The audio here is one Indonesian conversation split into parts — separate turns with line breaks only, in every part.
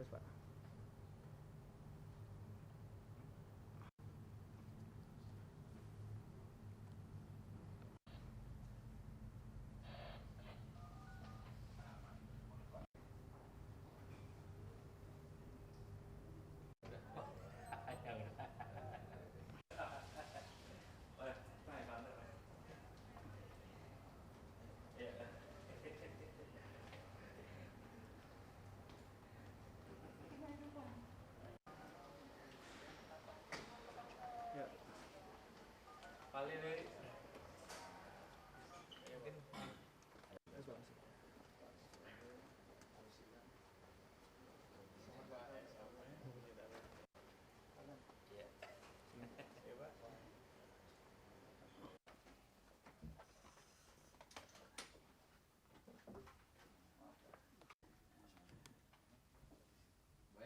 Terus Pak. Ya.
Paling mungkin
Terus Pak.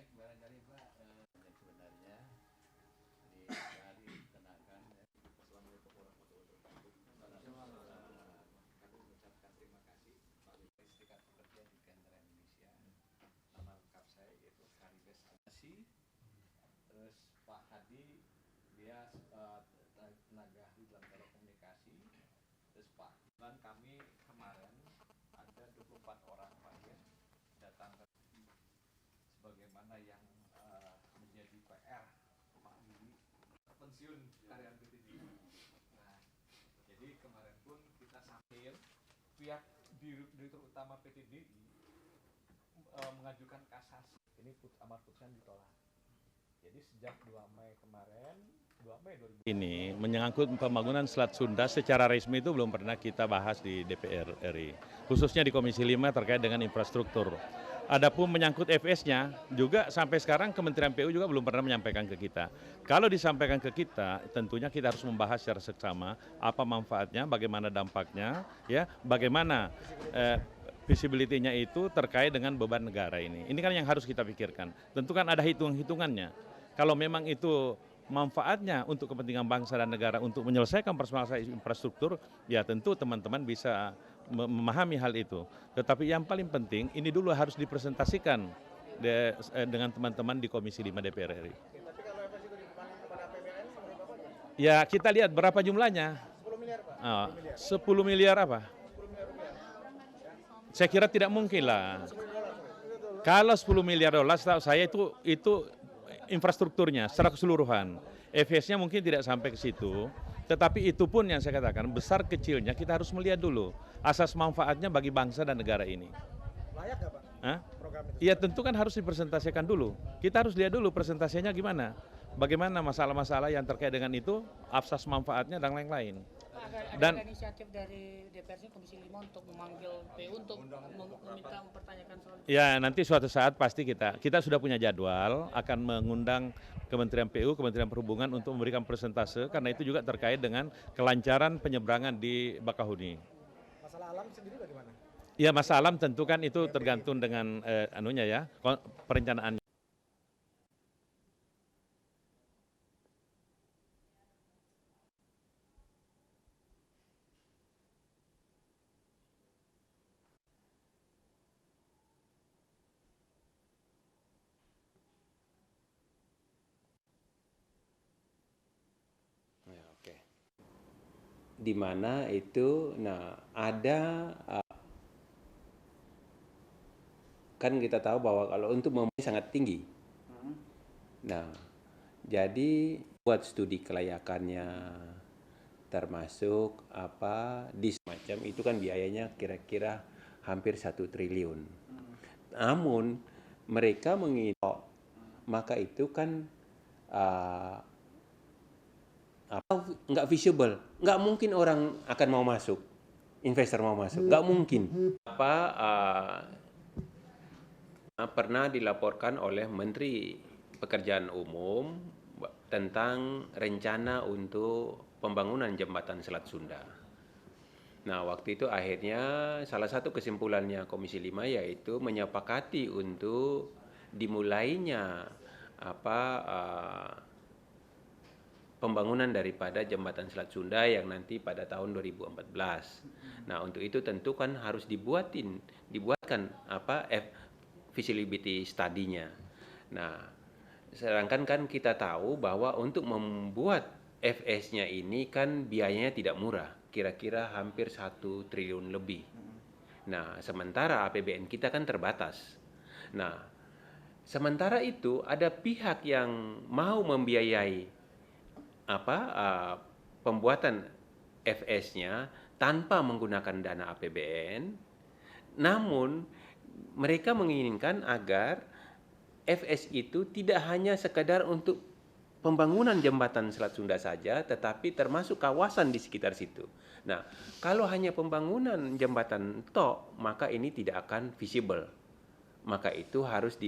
baik barangkali Pak yang sebenarnya dari kenakan ya. Assalamualaikum warahmatullahi wabarakatuh. Kami mengucapkan terima kasih bagi Serikat Pekerja di Gantara Indonesia. Nama lengkap saya yaitu Haribes Anasi. Terus Pak Hadi dia tenaga di dalam telekomunikasi. Terus Pak dan kami kemarin ada 24 orang Pak ya datang ke sebagaimana yang menjadi PR Pak Didi pensiun karyawan PT Didi. Nah, jadi kemarin pun kita sambil pihak direktur utama PT Didi mengajukan kasasi. Ini amar putusan ditolak. Jadi sejak 2 Mei kemarin, 2 Mei 2000 ini menyangkut pembangunan Selat Sunda secara resmi itu belum pernah kita bahas di DPR RI. Khususnya di Komisi 5 terkait dengan infrastruktur. Adapun menyangkut FS-nya juga sampai sekarang Kementerian PU juga belum pernah menyampaikan ke kita. Kalau disampaikan ke kita, tentunya kita harus membahas secara seksama apa manfaatnya, bagaimana dampaknya, ya, bagaimana visibility-nya itu terkait dengan beban negara ini. Ini kan yang harus kita pikirkan. Tentu kan ada hitung-hitungannya. Kalau memang itu manfaatnya untuk kepentingan bangsa dan negara untuk menyelesaikan permasalahan infrastruktur, ya tentu teman-teman bisa memahami hal itu. Tetapi yang paling penting ini dulu harus dipresentasikan dengan teman-teman di Komisi 5 DPR RI.
Tapi kalau FS itu dibebankan kepada APBN menurut Bapak gimana?
Ya kita lihat berapa jumlahnya.
10 miliar Pak.
10 miliar apa?
10 miliar rupiah.
Saya kira tidak mungkin lah. Kalau 10 miliar dolar, setahu saya itu infrastrukturnya secara keseluruhan. FS-nya mungkin tidak sampai ke situ, tetapi itu pun yang saya katakan besar kecilnya kita harus melihat dulu asas manfaatnya bagi bangsa dan negara ini.
Layak nggak Pak?
Hah?
Program itu.
Iya tentu kan harus dipresentasikan dulu. Kita harus lihat dulu presentasinya gimana. Bagaimana masalah-masalah yang terkait dengan itu, asas manfaatnya dan lain-lain.
Dan ada inisiatif dari DPR Komisi 5 untuk memanggil PU untuk meminta mempertanyakan soal itu.
Ya nanti suatu saat pasti kita sudah punya jadwal akan mengundang Kementerian PU, Kementerian Perhubungan untuk memberikan presentase karena itu juga terkait dengan kelancaran penyeberangan di Bakahuni.
Masalah alam sendiri bagaimana?
Ya masalah alam tentu kan itu tergantung dengan perencanaan.
Di mana itu, ada kan kita tahu bahwa kalau untuk memenuhi sangat tinggi. Nah, jadi buat studi kelayakannya, termasuk di semacam itu kan biayanya kira-kira hampir 1 triliun. Namun mereka menginginkan, maka itu kan nggak visible, nggak mungkin orang akan mau masuk, investor mau masuk, nggak mungkin. Pernah dilaporkan oleh Menteri Pekerjaan Umum tentang rencana untuk pembangunan jembatan Selat Sunda. Nah, waktu itu akhirnya salah satu kesimpulannya Komisi 5 yaitu menyepakati untuk dimulainya pembangunan daripada jembatan Selat Sunda yang nanti pada tahun 2014. Nah, untuk itu tentu kan harus dibuatkan visibility study-nya. Nah, sedangkan kan kita tahu bahwa untuk membuat FS-nya ini kan biayanya tidak murah, kira-kira hampir 1 triliun lebih. Nah, sementara APBN kita kan terbatas. Nah, sementara itu ada pihak yang mau membiayai pembuatan FS-nya tanpa menggunakan dana APBN, namun mereka menginginkan agar FS itu tidak hanya sekedar untuk pembangunan jembatan Selat Sunda saja, tetapi termasuk kawasan di sekitar situ. Nah, kalau hanya pembangunan jembatan tok, maka ini tidak akan visible. Maka itu harus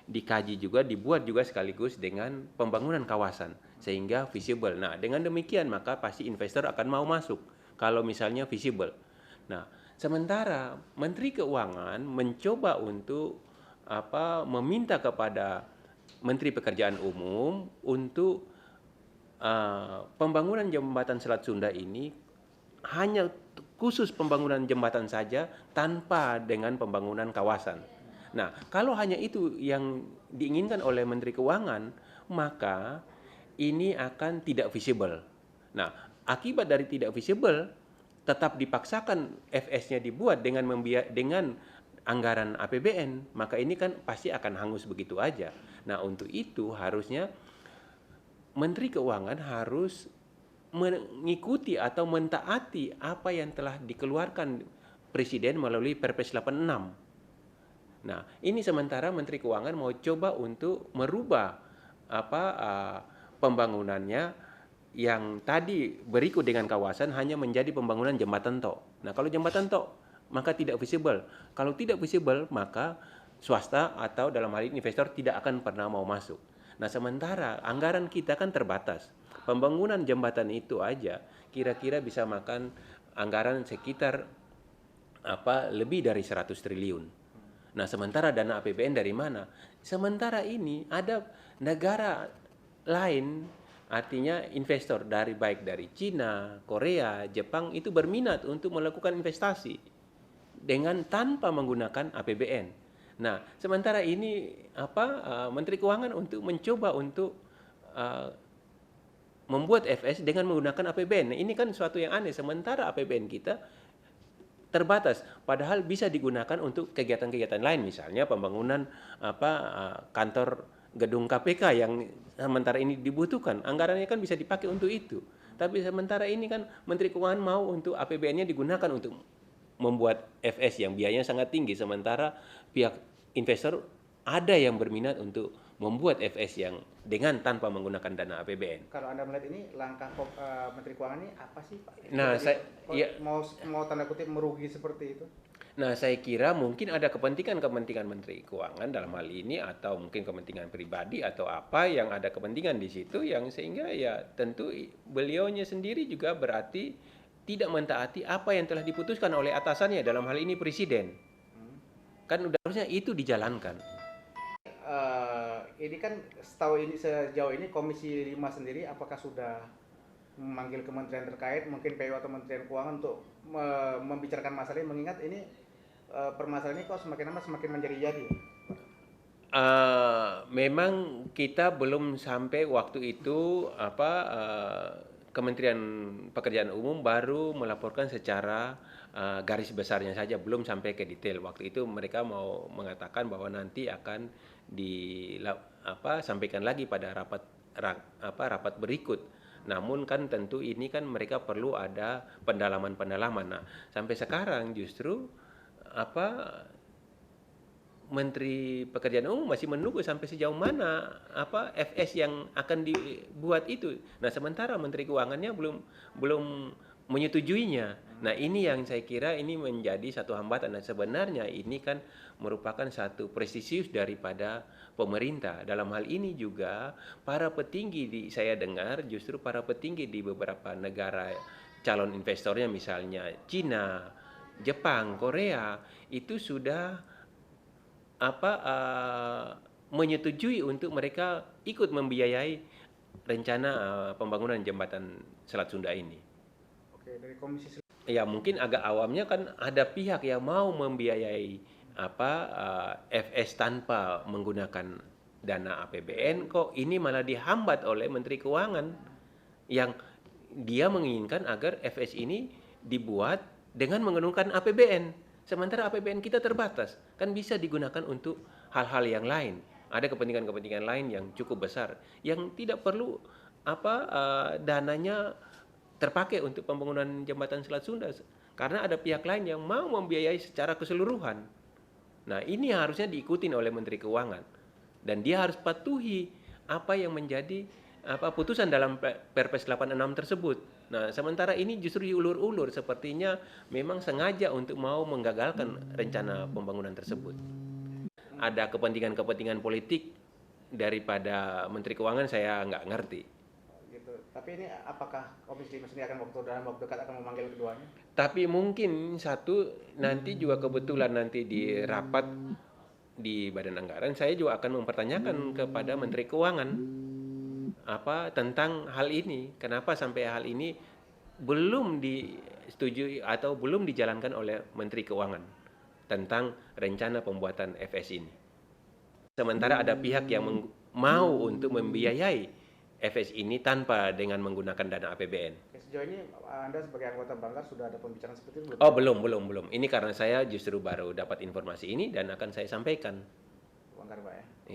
dikaji juga, dibuat juga sekaligus dengan pembangunan kawasan, sehingga visible. Nah, dengan demikian maka pasti investor akan mau masuk, kalau misalnya visible. Nah, sementara Menteri Keuangan mencoba untuk meminta kepada Menteri Pekerjaan Umum untuk pembangunan jembatan Selat Sunda ini hanya khusus pembangunan jembatan saja tanpa dengan pembangunan kawasan. Nah, kalau hanya itu yang diinginkan oleh Menteri Keuangan, maka ini akan tidak visible. Nah, akibat dari tidak visible, tetap dipaksakan FS-nya dibuat dengan anggaran APBN, maka ini kan pasti akan hangus begitu aja. Nah, untuk itu harusnya Menteri Keuangan harus mengikuti atau mentaati apa yang telah dikeluarkan Presiden melalui Perpres 86. Nah, ini sementara Menteri Keuangan mau coba untuk merubah pembangunannya yang tadi berikut dengan kawasan hanya menjadi pembangunan jembatan tok. Nah, kalau jembatan tok maka tidak visible. Kalau tidak visible maka swasta atau dalam hal ini investor tidak akan pernah mau masuk. Nah, sementara anggaran kita kan terbatas. Pembangunan jembatan itu aja kira-kira bisa makan anggaran sekitar lebih dari 100 triliun. Nah, sementara dana APBN dari mana? Sementara ini ada negara lain, artinya investor baik dari Cina, Korea, Jepang itu berminat untuk melakukan investasi dengan tanpa menggunakan APBN. Nah, sementara ini Menteri Keuangan untuk mencoba untuk membuat FS dengan menggunakan APBN. Nah, ini kan suatu yang aneh. Sementara APBN kita terbatas, padahal bisa digunakan untuk kegiatan-kegiatan lain, misalnya pembangunan kantor gedung KPK yang sementara ini dibutuhkan, anggarannya kan bisa dipakai untuk itu. Tapi sementara ini kan Menteri Keuangan mau untuk APBN-nya digunakan untuk membuat FS yang biayanya sangat tinggi, sementara pihak investor ada yang berminat untuk membuat FS yang dengan tanpa menggunakan dana APBN.
Kalau Anda melihat ini langkah Menteri Keuangan ini apa sih, Pak?
Nah,
mau tanda kutip merugi seperti itu?
Nah, saya kira mungkin ada kepentingan Menteri Keuangan dalam hal ini, atau mungkin kepentingan pribadi atau apa yang ada kepentingan di situ, yang sehingga ya tentu beliaunya sendiri juga berarti tidak mentaati apa yang telah diputuskan oleh atasannya, dalam hal ini Presiden. Kan udah harusnya itu dijalankan.
Ini kan sejauh ini Komisi 5 sendiri apakah sudah memanggil kementerian terkait, mungkin PU atau Kementerian Keuangan untuk membicarakan masalah ini, mengingat ini permasalahan ini kok semakin lama semakin menjadi-jadi?
Memang kita belum sampai waktu itu Kementerian Pekerjaan Umum baru melaporkan secara garis besarnya saja, belum sampai ke detail. Waktu itu mereka mau mengatakan bahwa nanti akan sampaikan lagi pada rapat berikut. Namun kan tentu ini kan mereka perlu ada pendalaman. Nah, sampai sekarang justru Menteri Pekerjaan Umum masih menunggu sampai sejauh mana FS yang akan dibuat itu. Nah, sementara Menteri Keuangannya belum menyetujuinya. Nah, ini yang saya kira ini menjadi satu hambatan. Dan sebenarnya ini kan merupakan satu prestisius daripada pemerintah. Dalam hal ini juga para petinggi saya dengar justru para petinggi di beberapa negara calon investornya, misalnya Cina, Jepang, Korea, itu sudah menyetujui untuk mereka ikut membiayai rencana pembangunan jembatan Selat Sunda ini.
Oke, dari Komisi
Ya, mungkin agak awamnya kan ada pihak yang mau membiayai FS tanpa menggunakan dana APBN, kok ini malah dihambat oleh Menteri Keuangan yang dia menginginkan agar FS ini dibuat dengan menggunakan APBN. Sementara APBN kita terbatas, kan bisa digunakan untuk hal-hal yang lain. Ada kepentingan-kepentingan lain yang cukup besar, yang tidak perlu dananya terpakai untuk pembangunan jembatan Selat Sunda, karena ada pihak lain yang mau membiayai secara keseluruhan. Nah, ini harusnya diikutin oleh Menteri Keuangan, dan dia harus patuhi apa yang menjadi putusan dalam Perpres 86 tersebut. Nah, sementara ini justru diulur-ulur, sepertinya memang sengaja untuk mau menggagalkan rencana pembangunan tersebut. Ada kepentingan-kepentingan politik daripada Menteri Keuangan, saya nggak ngerti.
Gitu. Tapi ini apakah Komisi 5 sendiri akan dalam waktu dekat akan memanggil keduanya?
Tapi mungkin nanti juga kebetulan nanti di rapat di Badan Anggaran, saya juga akan mempertanyakan kepada Menteri Keuangan tentang hal ini. Kenapa sampai hal ini belum disetujui atau belum dijalankan oleh Menteri Keuangan tentang rencana pembuatan FS ini. Sementara ada pihak yang mau untuk membiayai FS ini tanpa dengan menggunakan dana APBN.
Sejauh ini Anda sebagai anggota Banggar sudah ada pembicaraan seperti itu belum?
Oh, belum. Ini karena saya justru baru dapat informasi ini dan akan saya sampaikan.
Banggar, Pak ya.